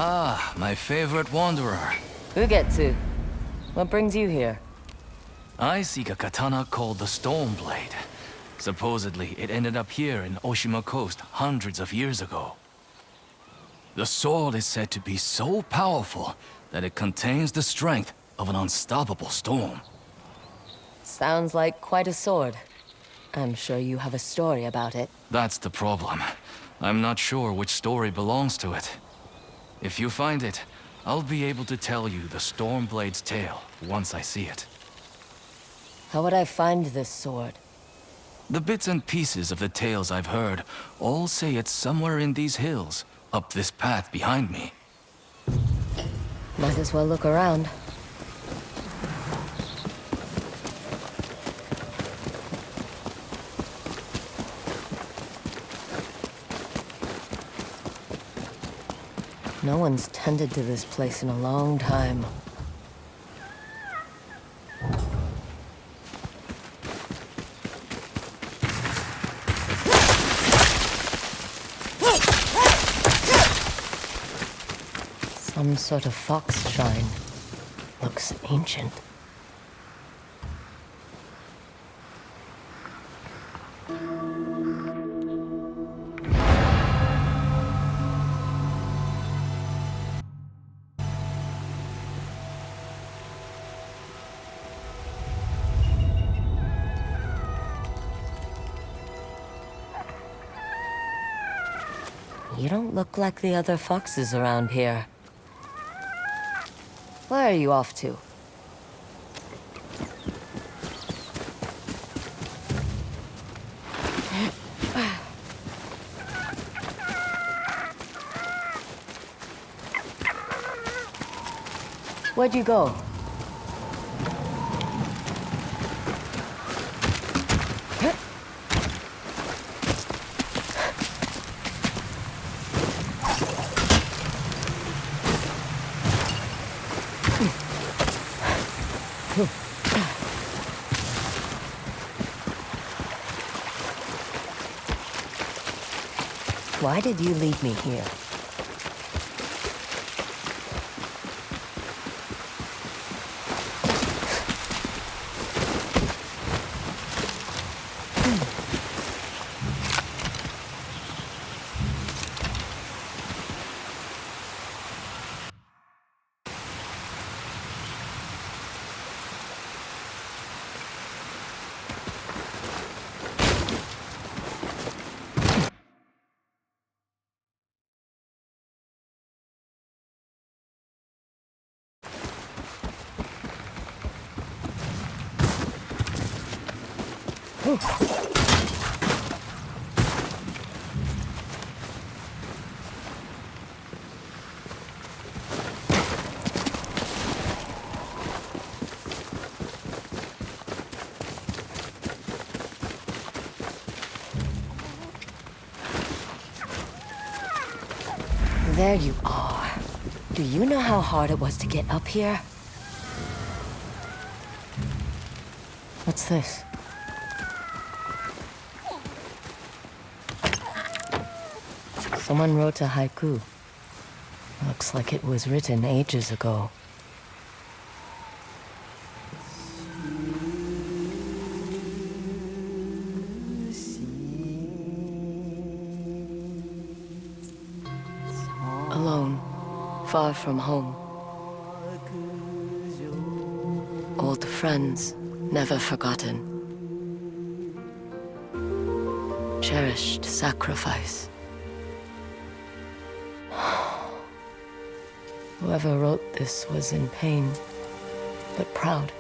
Ah, my favorite wanderer. Ugetsu, what brings you here? I seek a katana called the Stormblade. Supposedly, it ended up here in Oshima Coast hundreds of years ago. The sword is said to be so powerful that it contains the strength of an unstoppable storm. Sounds like quite a sword. I'm sure you have a story about it. That's the problem. I'm not sure which story belongs to it. If you find it, I'll be able to tell you the Stormblade's tale once I see it. How would I find this sword? The bits and pieces of the tales I've heard all say it's somewhere in these hills, up this path behind me. Might as well look around. No one's tended to this place in a long time. Some sort of fox shrine. Looks ancient. You don't look like the other foxes around here. Where are you off to? Where'd you go? Why did you lead me here? There you are. Do you know how hard it was to get up here? What's this? Someone wrote a haiku. Looks like it was written ages ago. Alone, far from home. Old friends, never forgotten. Cherished sacrifice. Whoever wrote this was in pain, but proud.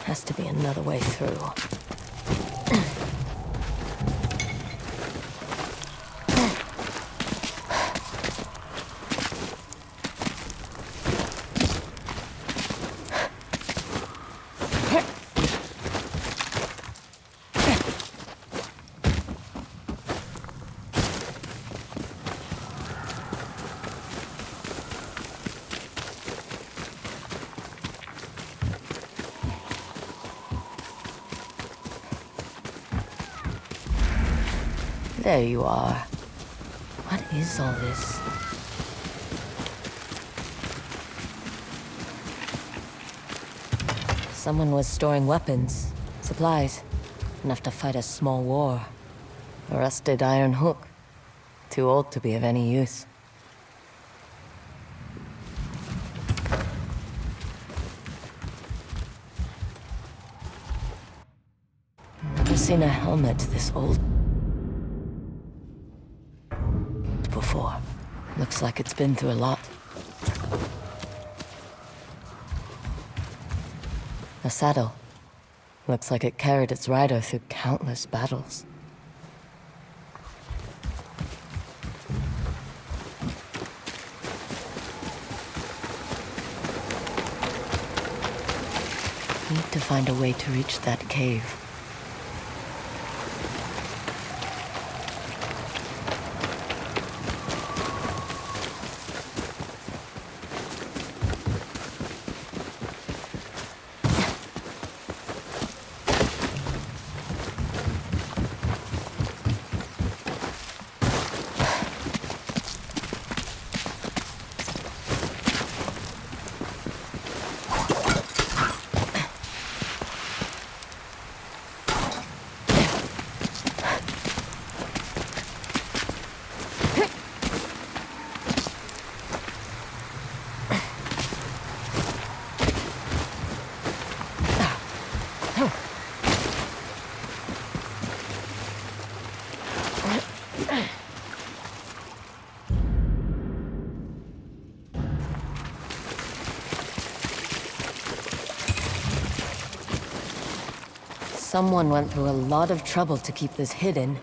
Has to be another way through. There you are. What is all this? Someone was storing weapons, supplies, enough to fight a small war. A rusted iron hook. Too old to be of any use. Never seen a helmet this old before. Looks like it's been through a lot. A saddle. Looks like it carried its rider through countless battles. Need to find a way to reach that cave. Someone went through a lot of trouble to keep this hidden.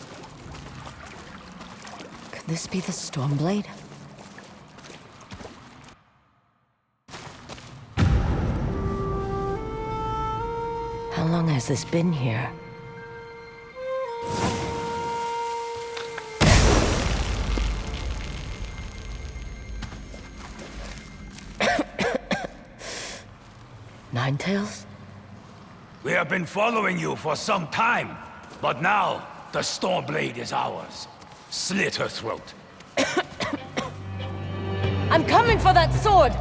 Could this be the Stormblade? How long has this been here? Ninetales? We have been following you for some time, but now the Stormblade is ours. Slit her throat. I'm coming for that sword!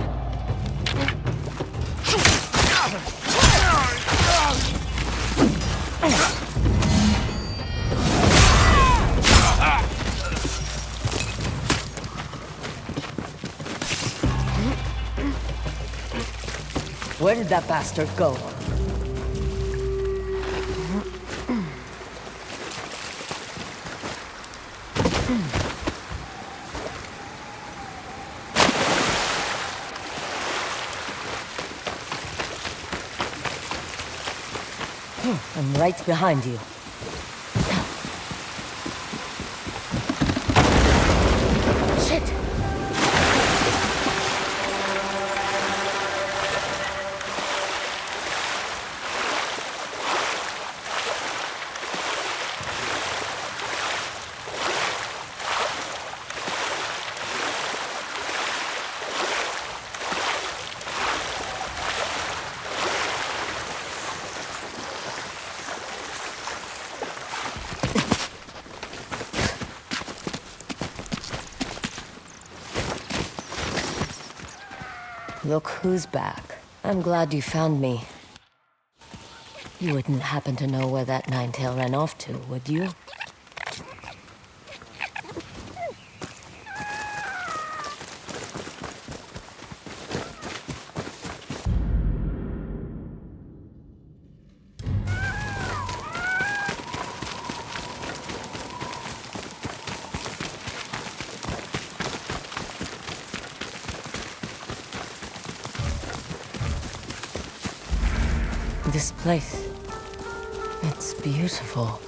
Where did that bastard go? I'm right behind you. Shit! Look who's back. I'm glad you found me. You wouldn't happen to know where that Ninetail ran off to, would you? This place, it's beautiful.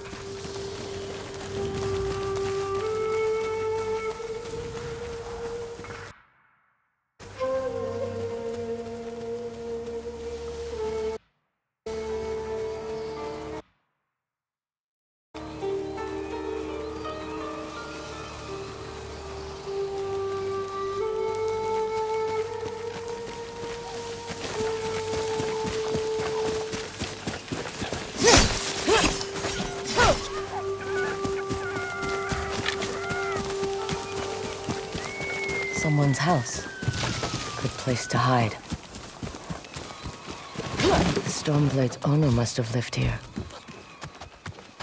Someone's house. Good place to hide. The Stormblade's owner must have lived here.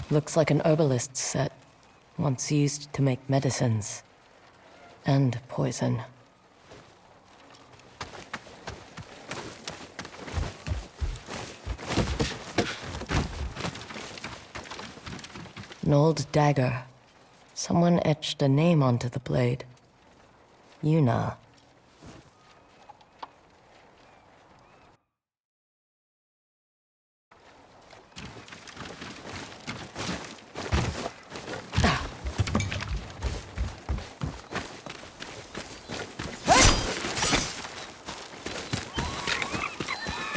Looks like an herbalist's set, once used to make medicines. And poison. An old dagger. Someone etched a name onto the blade. Yuna.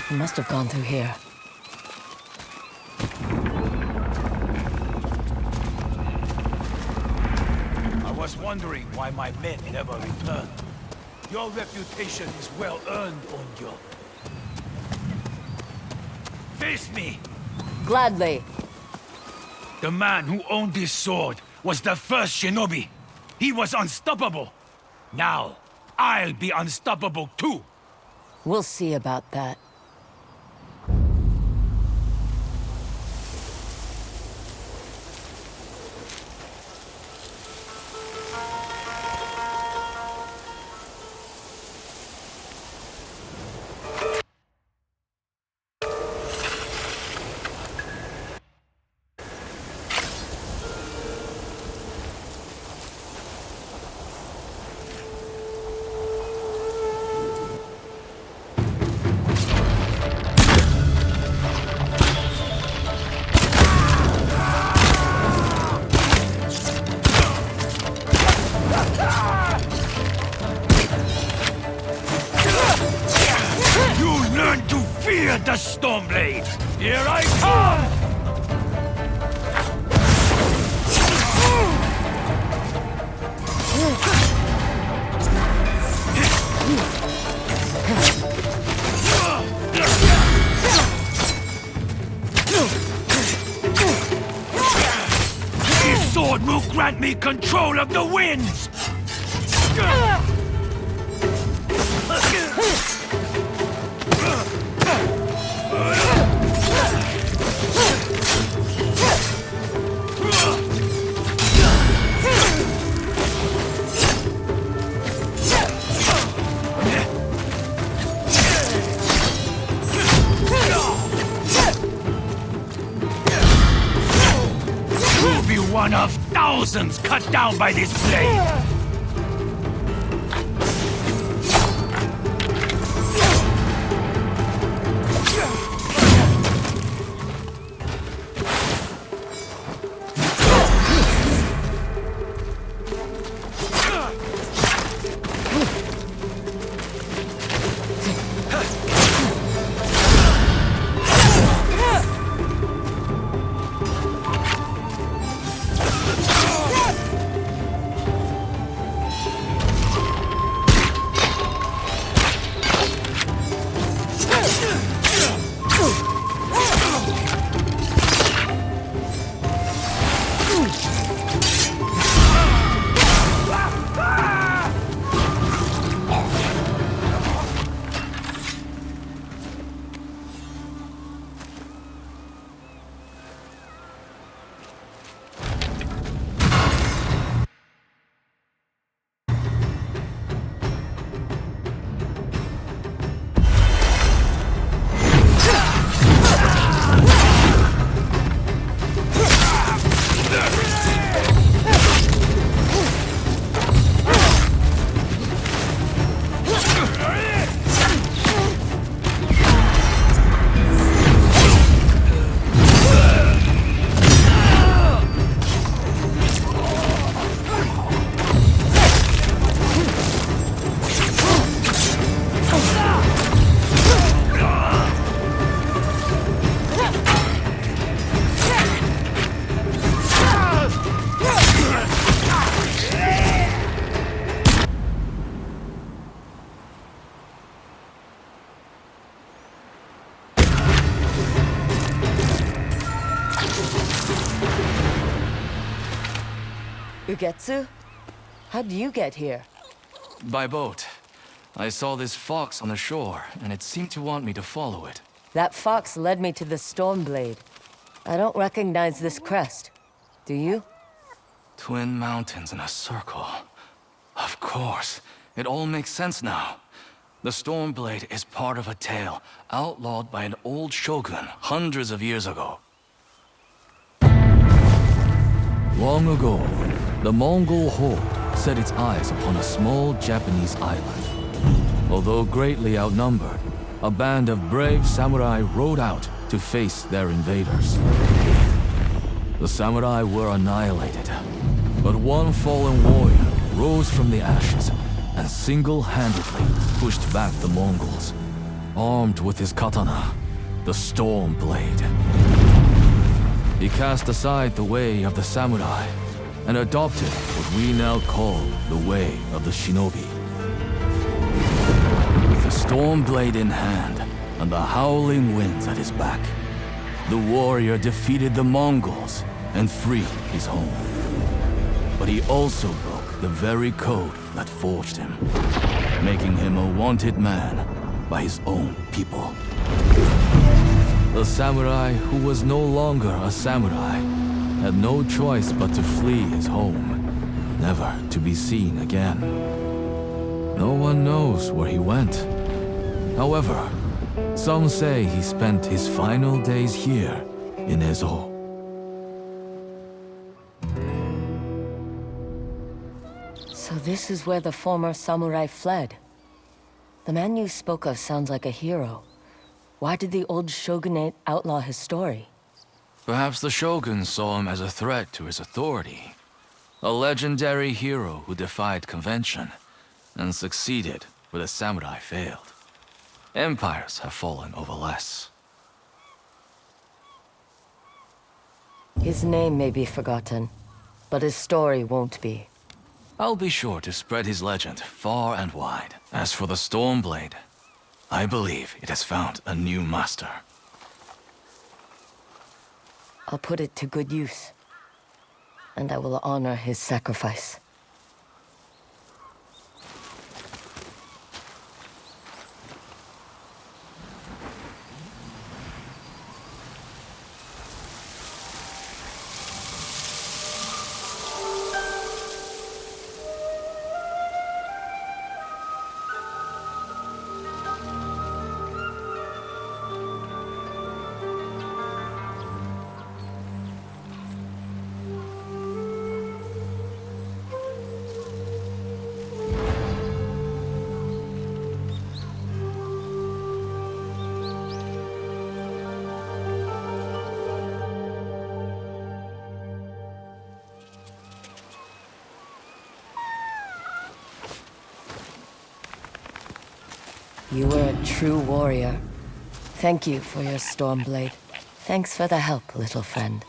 He must have gone through here. I was wondering why my men never returned. Your reputation is well earned, Onyo. Face me! Gladly. The man who owned this sword was the first shinobi. He was unstoppable. Now, I'll be unstoppable too. We'll see about that. The Stormblade! Here I come! This sword will grant me control of the winds! One of thousands cut down by this blade! Ugetsu? How'd you get here? By boat. I saw this fox on the shore, and it seemed to want me to follow it. That fox led me to the Stormblade. I don't recognize this crest. Do you? Twin mountains in a circle. Of course. It all makes sense now. The Stormblade is part of a tale outlawed by an old shogun hundreds of years ago. Long ago, the Mongol horde set its eyes upon a small Japanese island. Although greatly outnumbered, a band of brave samurai rode out to face their invaders. The samurai were annihilated, but one fallen warrior rose from the ashes and single-handedly pushed back the Mongols, armed with his katana, the Stormblade. He cast aside the way of the samurai and adopted what we now call the way of the shinobi. With the Stormblade in hand and the howling winds at his back, the warrior defeated the Mongols and freed his home. But he also broke the very code that forged him, making him a wanted man by his own people. The samurai who was no longer a samurai had no choice but to flee his home, never to be seen again. No one knows where he went. However, some say he spent his final days here in Ezo. So this is where the former samurai fled. The man you spoke of sounds like a hero. Why did the old shogunate outlaw his story? Perhaps the shogun saw him as a threat to his authority. A legendary hero who defied convention and succeeded where the samurai failed. Empires have fallen over less. His name may be forgotten, but his story won't be. I'll be sure to spread his legend far and wide. As for the Stormblade, I believe it has found a new master. I'll put it to good use, and I will honor his sacrifice. You were a true warrior. Thank you for your Stormblade. Thanks for the help, little friend.